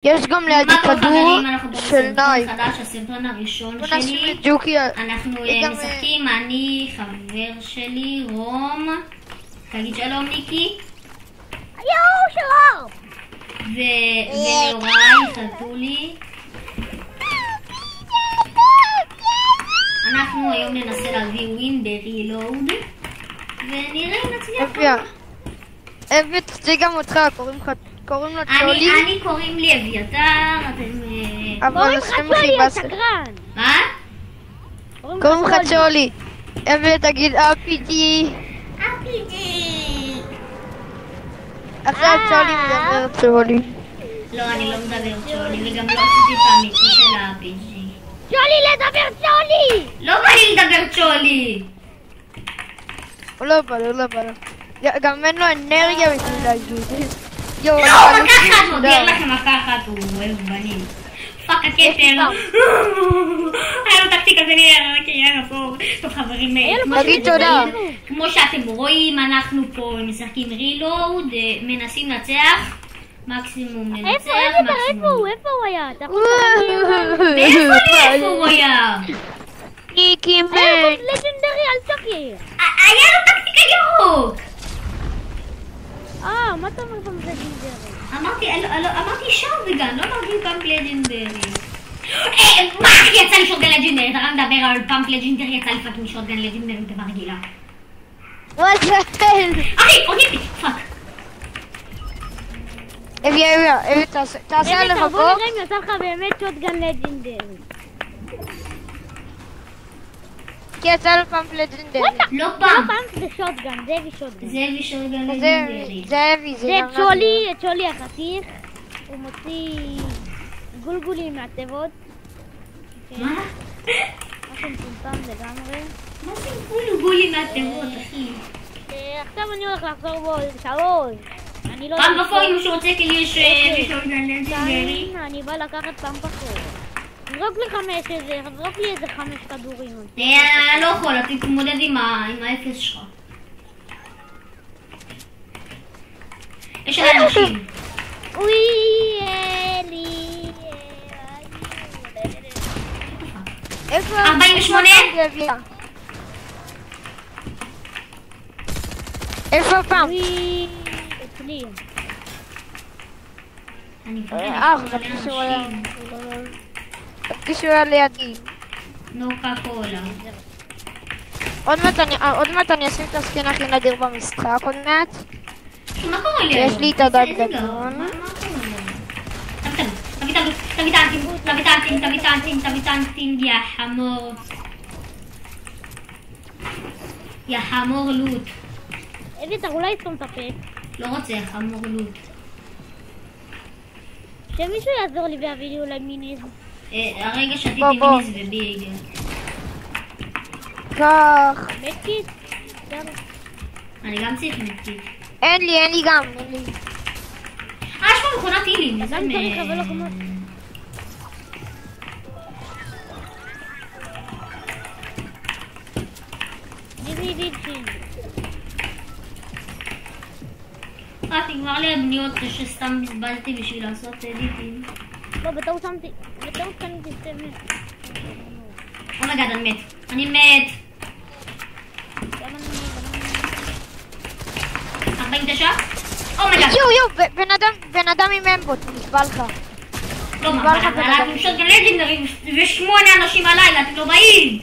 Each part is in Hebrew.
יש גם לידי כדור של נייק. הסרטון הראשון שלי, אנחנו משחקים, אני, חבר שלי, רום, תגיד שלום ניקי. יואו שלום. ויוראי חתולי. אנחנו היום ננסה להביא ווין ברילוד ונראה אם נצליח. אבי, תציג גם אותך, קוראים לו צ'ולי. אני קוראים לי אביתר, אתם... קוראים לך צ'ולי השקרן. מה? קוראים לך צ'ולי. אבי, תגיד אפיג'י. אחרי צ'ולי מדבר צ'ולי. לא, אני לא מדבר צ'ולי, וגם לא עשיתי את האמיתי של האפיג'י. צ'ולי לדבר צ'ולי! לא בא לי לדבר צ'ולי! הוא לא בא לו. גם אין לו אנרגיה בשביל להגיד. לא, מקחת, מודיע לכם מקחת, הוא אוהב בנים. פאק הכתר. היה לו טקטיקה, זה נראה, כי היה אפור. טוב חברים, תגיד תודה. כמו שאתם רואים, אנחנו פה משחקים רילוד, מנסים לנצח. מקסימום ננצח, מקסימום. איפה הוא היה? איפה הוא היה? ניקי מן. לג'נדרי על צ'קי. היה לו טקטיקה ירוק. מה אתה אומר פעם לג'נדרי? אמרתי שוטגן, לא אמרתי פאמפ לג'נדרי. מה אחי יצא לי שוטגן לג'נדרי? אתה רק מדבר על פאמפ לג'נדרי, יצא לי פאקינג שוטגן לג'נדרי דבר רגילה. אחי, אותי, פאק. אבי, תעשה עליך בו. בוא נראה אם יצא לך באמת שוטגן לג'נדרי. כי יצא לו פאמפ לג'נדרי. לא פעם. זה שוטגן, זאבי שוטגן. זאבי שוטגן לג'נדרי. זה צ'ולי החתיך. הוא מוציא גולגולים מהטבות. מה? משהו מטומטם לגמרי. מה זה גולגולים מהטבות, אחי? עכשיו אני הולך לחזור בו 3. פעם בפור אם מישהו רוצה כאילו יש שוטגן לג'נדרי. אני בא לקחת פעם בפור. זרוק לי איזה 5 כדורים. לא יכול, אתה תתמודד עם האפס שלך. יש עליי אנשים. אוי, אלי. 48? איפה הפעם? אצלי. אני תרגישו היה לידי. נוקה קולה. עוד מעט אני אשים את הסקין הכי נדיר במשחק, עוד מעט. מה קורה לי? יש לי את הדג גדול. תביא טנקים, יא חמור. יא חמור לוט. אביתר, אולי סתום את הפה. לא רוצה, חמור לוט. שמישהו יעזור לי ויביא לי אולי מיניז. הרגע שתיתי מיניז וביג. כך. מדקיט? אני גם צריך מדקיט. אין לי גם. יש פה מכונת הילים. איזה נגמר לי הבניות שסתם בזבזתי בשביל לעשות אדיטים. לא, בטעות קניתי סטמת. אומייגאד, אני מת. 49? אומייגאד. יו, בן אדם עם אמבוט, נשבע לך. לא, מה, אנחנו שוטגן לג'נדרי ו8 אנשים הלילה, אתם לא באים.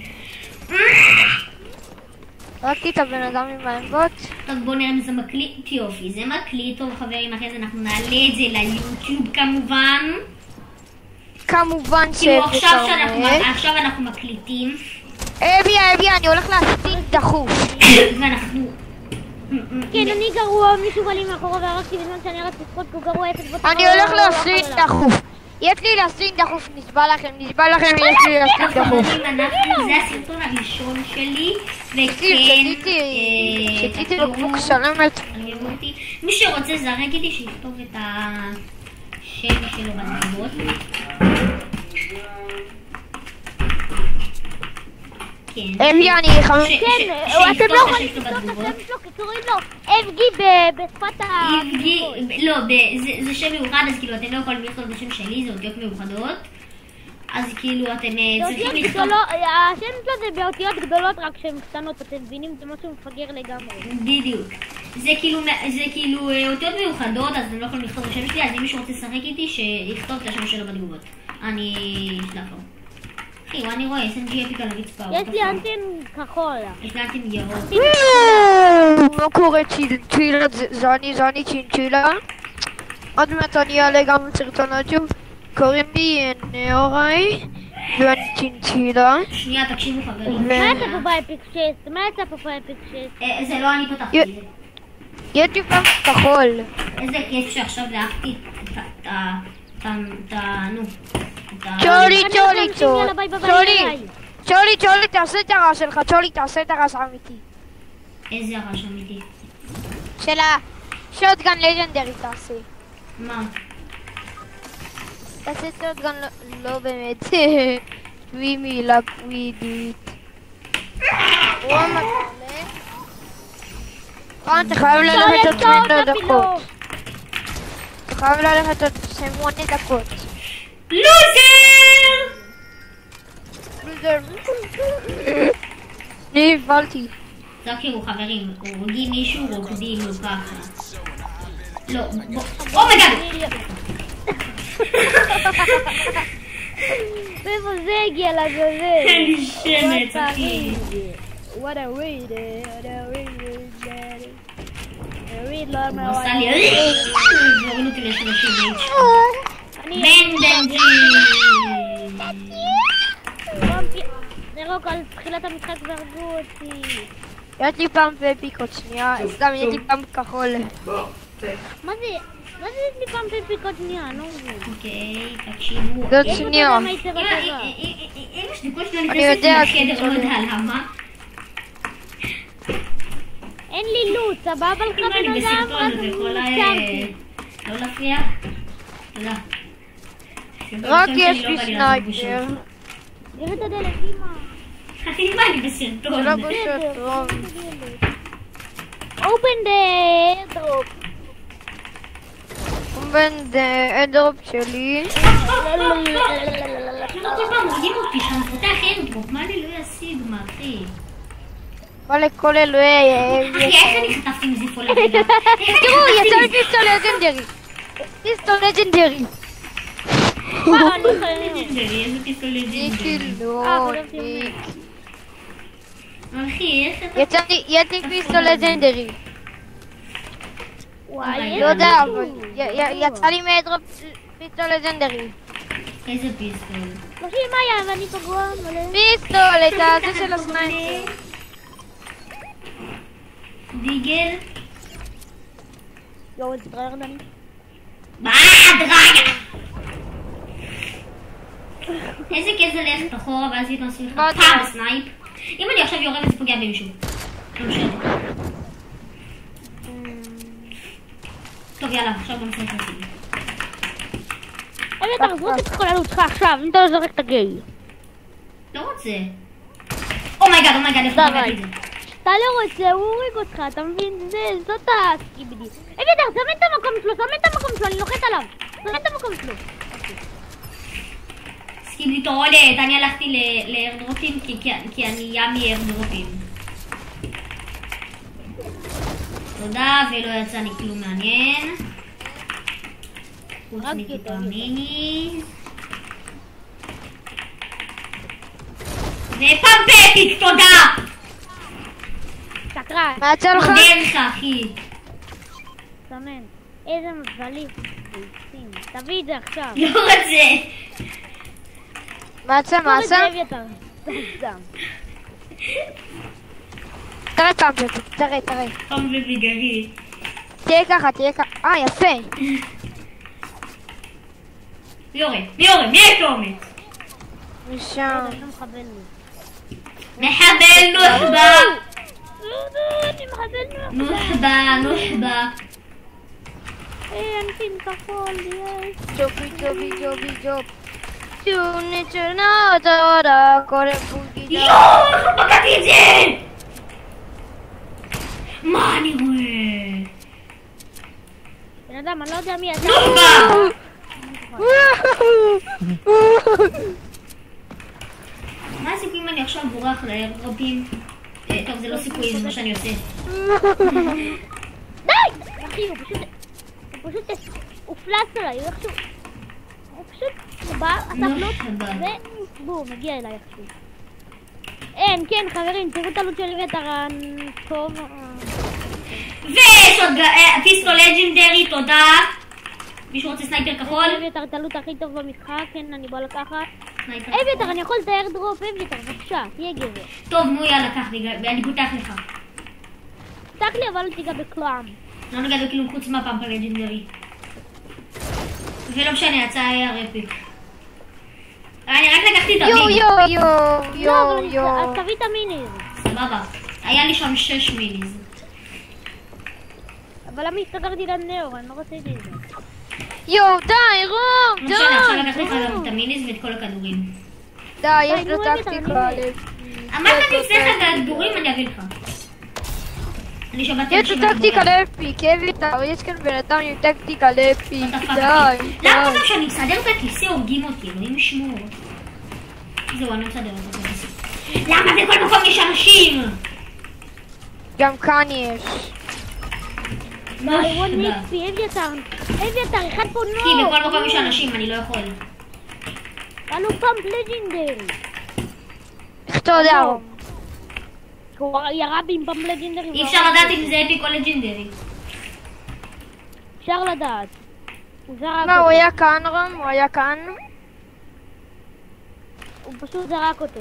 ראיתי את הבן אדם עם האמבוט. טוב, בואו נראה אם זה מקליט. יופי, זה מקליט. טוב חברים, אחרי זה אנחנו נעלה את זה ליוטיוב כמובן. כמובן עכשיו אנחנו מקליטים. אבי, אני הולך להספיק דחוף. ואנחנו... כן, אני גרוע, מישהו בא לי מאחורה והרחתי בזמן שאני רצתי לצחוק, הוא גרוע יצאת בוטה. אני הולך להספיק דחוף. יש לי להספיק דחוף, נשבע לכם, יש לי להספיק דחוף. זה הסרטון הראשון שלי, שתיתי לו כמו כשלמת. מי שרוצה זרק איתי שיכתוב את השם שלו בתגובות. כן. אבי אני חמש... כן, אתם לא יכולים לקרוא את השם שלו, כי קוראים לו אבגי בשפת ה... איבגי, לא, זה שם מיוחד, אז כאילו אתם לא יכולים לכתוב את השם שלי, זה אותיות מיוחדות. אז כאילו אתם צריכים לכתוב... השם שלו זה באותיות גדולות, רק שהן קטנות, אתם מבינים? זה משהו מפגר לגמרי. בדיוק. זה כאילו אותיות מיוחדות, אז אתם לא יכולים לכתוב את השם שלי, אז אם מישהו רוצה לשחק איתי, שיכתוב את השם שלו בתגובות. אני אשלח לו. אחי, אני רואה, SMG אפיק על הרצפה. יש לי אנטן כחול. יש לי אנטן ירוק. מה קורה צ'ינצ'ילה? זה אני צ'ינצ'ילה. עוד מעט אני אעלה גם סרטון יוטיוב. קוראים לי נאורי ואני צ'ינצ'ילה. שנייה, תקשיבו חברים. מה יצא פה באפיק 6? מה יצא פה באפיק 6? זה לא אני פתחתי את זה. יש לי פעם כחול. איזה כיף שעכשיו להחתי צ'ולי, תעשה את הרעש שלך, צ'ולי, תעשה את הרעש האמיתי. איזה הרעש אמיתי? של השוטגן לג'נדרי תעשה. מה? תעשה שוטגן לא באמת. וימי לקווידית. אתה חייב ללכת עוד 8 דקות. אתה חייב ללכת עוד 8 דקות. לוזר! אני הבלתי. תכירו חברים, הורגים מישהו, רוקדים לו ככה. לא, בוא, אומייגאד! מאיפה זה הגיע לגבי? אין לי שמץ, אחי. What a read it, what a read it, read לא הוא עושה לי זורנו אותי ל-30 בן דנג'י. נרוק על תחילת המשחק והרגו אותי. יש לי פעם פפיקות שנייה, סתם יש לי פעם כחול. מה זה יש לי פעם פפיקות שנייה? אני לא מבין. אוקיי, תקשיבו. זאת שנייה. אמא שלי כל שניה נכנסת לחדר, לא יודע למה. אין לי לוט, סבבה לך בן אני אדם? בסרטון, זה יכול לא להפריע? תודה. רק יש לי סנייפר. סגר את הדלת, אמא. מה אני בסרטון? לא בסרטון. Open the airdrop. בין אדרופ שלי. לא כל פעם הורגים אותי שם, פותח איירדרופ, מה אני לא אשיגמה, אחי? מה לכל אלוהי... אחי, איך אני חטפתי מזיפו לרגע? תראו, יצא לי פיסטול לג'נדרי. פיסטול לג'נדרי. איזה פיסטול לג'נדרי. ניקי לא, ניקי. אחי, איך אתה... יש לי פיסטול לג'נדרי. וואי, לא יודע, אבל יצא לי מאדרופ פיסטול לג'נדרי. איזה פיסטול? תקשיב מאיה, ואני פגוע מלא. פיסטול, את הזה של הסנייפר. דיגל? יואו, את דרייר דני. דריה! איזה כיף זה ללכת אחורה ואז יתנסו לך פעם סנייפ. אם אני עכשיו יורה וזה פוגע במישהו. לא משנה. טוב יאללה, עכשיו בוא נעשה את הסיבי. אתה זרוק את כל הלוט שלך עכשיו, אם אתה לא זורק את הגיי. לא רוצה. אומייגאד, איך פגעתי את זה? אתה לא רוצה, הוא הוריג אותך, אתה מבין? זאת הסקיבדי. אביתר, שמים את המקום שלו, אני לוחת עליו. שמים את המקום שלו. סקיבדי טורולת, אני הלכתי לאיירדרופים כי אני ימי איירדרופים. תודה, ולא יצא לי כלום מעניין. חוץ מטיפה מיני. ופמפטיק, תודה! שקרן. מה יצא לך? תודה לך, אחי. סמן. איזה מזלי. תביא את זה עכשיו. לא רוצה. מה יצא? תראה פעם פפי, תראה. פמפטיק, אחי. תהיה ככה. יפה. מי יורה? מי יש לו אומץ? משם. מחבל נוח'בה. נוח'בה. אנטין כחול, יש. ג'ובי. צ'ונה, קורא בוגי. יואו, איך לא פגעתי את זה? מה אני רואה? בן אדם, אני לא יודע מי אתה. נוח'בה! מה הסיכוי אם אני עכשיו בורח לאירופים? טוב, זה לא סיכוי, זה מה שאני עושה. די! אחי, הוא פשוט הופלץ עליי, הוא פשוט בא, אסף לו, ובום, מגיע אליי איכשהו. אין, כן, חברים, תראו את הלוט של וטרן, טוב. ויש עוד פיסטול לג'נדרי, תודה. מישהו רוצה סנייפר כחול? אביתר, את הלוט הכי טוב במשחק, כן, אני בא לקחת. אביתר, אני יכול לתאר דרופ, אביתר, בבקשה, תהיה גבר. טוב, נו יאללה, קח לי, ואני פותח לך. פתח לי, אבל לא תיגע בכלום. לא נגע בכלום חוץ מהפמפר לג'נדרי. ולא משנה, הצעה היה רפיק. אני רק לקחתי את המיני. אז תביא את המיניז. סבבה. היה לי שם 6 מיניז. אבל למה הסתדרתי לנאור? אני לא רציתי את זה. די, רום, די! לא משנה, עכשיו לקחתי לך גם את המיניז ואת כל הכדורים. די, יש לו טקטיקה. אמרת תצטרך את הכדורים, אני אביא לך. אני שמעתי... יש לו טקטיקה לאפיק, אביתר, יש כאן בן אדם עם טקטיקה לאפיק, די. למה כל שאני מסדר את הכיסא הורגים אותי, אלוהים ישמור. זהו, אני מסדר את הכיסא. למה בכל מקום יש אנשים? גם כאן יש. אביתר, אחד פה נו. כי בכל מקום יש אנשים, אני לא יכול. לנו פאמפ לג'נדרי. איך אתה יודע? הוא ירה בי עם פאמפ לג'נדרי. אי אפשר לדעת אם זה אפיק או לג'נדרי. אפשר לדעת. מה, הוא היה כאן רם? הוא היה כאן? הוא פשוט זרק אותו.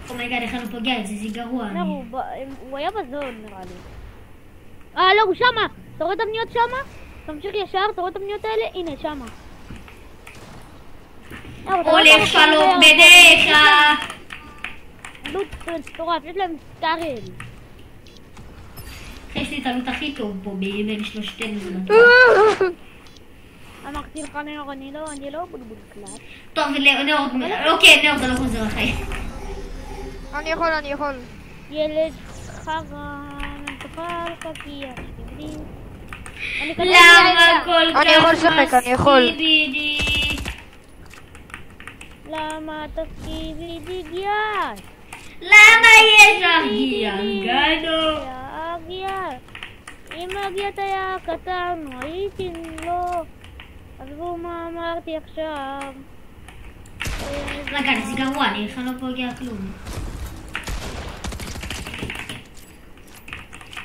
אומייגד, איך אני פוגע את זה? זה גרוע. הוא היה בזון נראה לי. לא, הוא שמה! אתה רואה את המניות שמה? תמשיך ישר, אתה רואה את המניות האלה? הנה, שמה. הולך שלום בדרך! לוט מטורף, יש להם סטארל. יש לי את הלוט הכי טוב פה בין שלושתנו. אמרתי לך נאור, אני לא בולבול קלאט. טוב, נאור, אוקיי, נאור, אתה לא חוזר אחרי. אני יכול. ילד חרם, תאכל קקייה, שתבדי. למה כל כך אני יכול לשחק, אני יכול. מסכיבי? למה תסכיבי דיגיאס? למה יש לך גיאנגנו? אם הגיעת היה קטן, הייתי לא... עזבו מה אמרתי עכשיו. רגע, זה גרוע, אני בכלל לא פוגע כלום.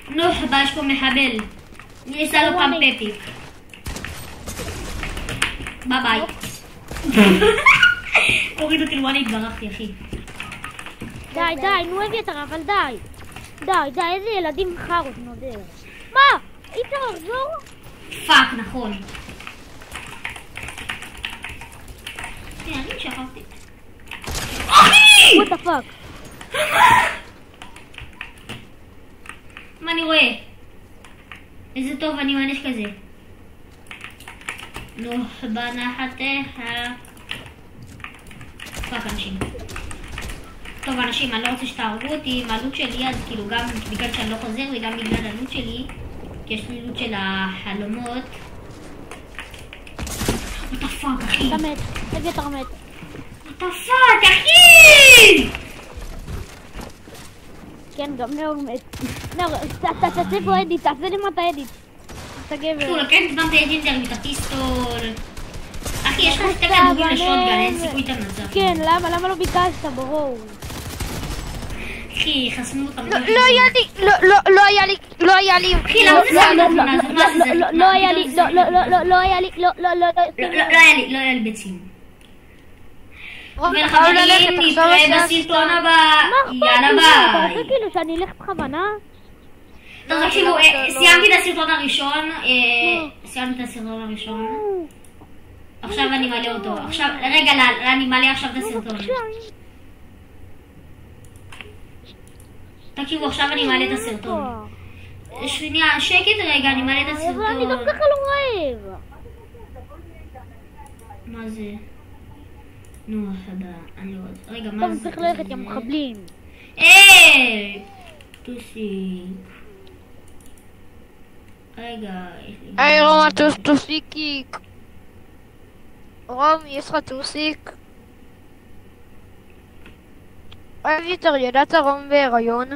נוח'בה, יש פה מחבל. אני אעשה לו פאמפ אפיק. ביי ביי. הוריד אותי לוואני, התברכתי אחי. די, נו אביתר, אבל די, איזה ילדים חרות נודר. מה? אי אפשר לחזור? פאק, נכון. אני שכחתי. אחי! what the fuck? מה אני רואה? איזה טוב אני מענש כזה. נוח'בה נחתך. פאק אנשים. טוב אנשים, אני לא רוצה שתהרגו אותי עם הלוט שלי, אז כאילו גם בגלל שאני לא חוזר וגם בגלל הלוט שלי, כי יש לי לוט של החלומות. what the fuck אחי? אתה מת, אביתר מת. what the fuck אחי? כן, גם נאור מת. נאור, תעשה פה אדיט, תעשה לי מה אתה אדיט. אתה גבר. הוא לקח את הג'ינג'ר ואת הפיסטול. אחי, יש לך שתי כדורים לשוטגן, אין סיכוי את המצב. כן, למה לא ביקשת, ברור. אחי, חסמו אותם. לא היה לי. אחי, למה זה שם בתמונה הזאת? מה זה? לא היה לי, לא היה לי ביצים. ולחברים, נתראה בסרטון הבא. יאללה ביי. אתה כאילו שאני אלך בכוונה? טוב, תקשיבו, סיימתי את הסרטון הראשון. עכשיו אני מעלה אותו. רגע, אני מעלה עכשיו את הסרטון. תקשיבו, עכשיו אני מעלה את הסרטון. שנייה, שקט רגע, אני מעלה את הסרטון. אני גם ככה לא רעב. מה זה? נו, חדה, אני לא רוצה. רגע, מה טוב, זה? צריך ללכת, יא מחבלים. טוסי. רגע, יש לי... היי רום, טוסיק. רום, יש לך טוסיק? אוהב יותר, ידעת רום בהיריון?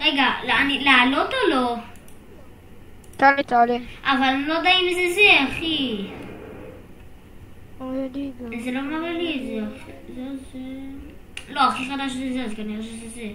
רגע, לעלות או לא? תעלה. אבל אני לא יודע אם זה, אחי. זה לא מראה לי את זה. זה... לא, הכי חדש זה, אז כנראה שזה זה.